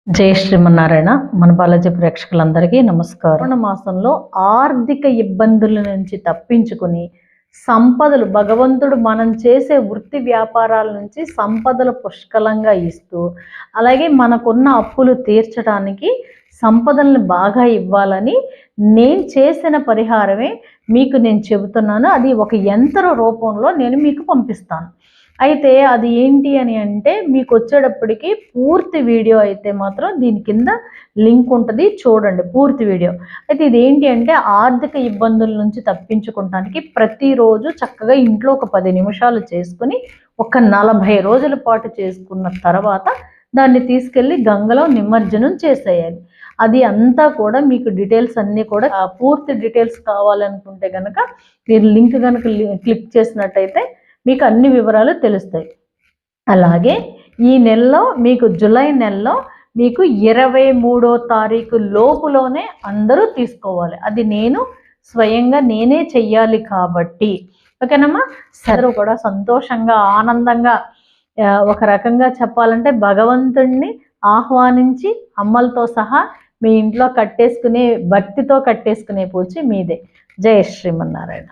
జై శ్రీమన్నారాయణ. మన బాలాజీ ప్రేక్షకులందరికీ నమస్కారం. మాసంలో ఆర్థిక ఇబ్బందుల నుంచి తప్పించుకుని సంపదలు భగవంతుడు మనం చేసే వృత్తి వ్యాపారాల నుంచి సంపదలు పుష్కలంగా ఇస్తూ, అలాగే మనకున్న అప్పులు తీర్చడానికి సంపదలను బాగా ఇవ్వాలని నేను చేసిన పరిహారమే మీకు నేను చెబుతున్నాను. అది ఒక యంత్ర రూపంలో నేను మీకు పంపిస్తాను. అయితే అది ఏంటి అని అంటే, మీకు వచ్చేటప్పటికి పూర్తి వీడియో అయితే మాత్రం దీని కింద లింక్ ఉంటుంది, చూడండి పూర్తి వీడియో. అయితే ఇది ఏంటి అంటే, ఆర్థిక ఇబ్బందుల నుంచి తప్పించుకోవడానికి ప్రతిరోజు చక్కగా ఇంట్లో ఒక 10 నిమిషాలు చేసుకుని ఒక 40 రోజుల పాటు చేసుకున్న తర్వాత దాన్ని తీసుకెళ్ళి గంగలో నిమజ్జనం చేసేయాలి. అది అంతా కూడా మీకు డీటెయిల్స్ అన్నీ కూడా పూర్తి డీటెయిల్స్ కావాలనుకుంటే కనుక మీరు లింక్ కనుక క్లిక్ చేసినట్టయితే మీకు అన్ని వివరాలు తెలుస్తాయి. అలాగే ఈ నెలలో మీకు జూలై నెలలో మీకు 23వ తారీఖు లోపులోనే అందరూ తీసుకోవాలి. అది నేను స్వయంగా నేనే చెయ్యాలి కాబట్టి, ఓకేనమ్మా. అందరూ కూడా సంతోషంగా ఆనందంగా ఒక రకంగా చెప్పాలంటే భగవంతుణ్ణి ఆహ్వానించి అమ్మలతో సహా మీ ఇంట్లో కట్టేసుకునే భక్తితో కట్టేసుకునే పూజ మీదే. జై శ్రీమన్నారాయణ.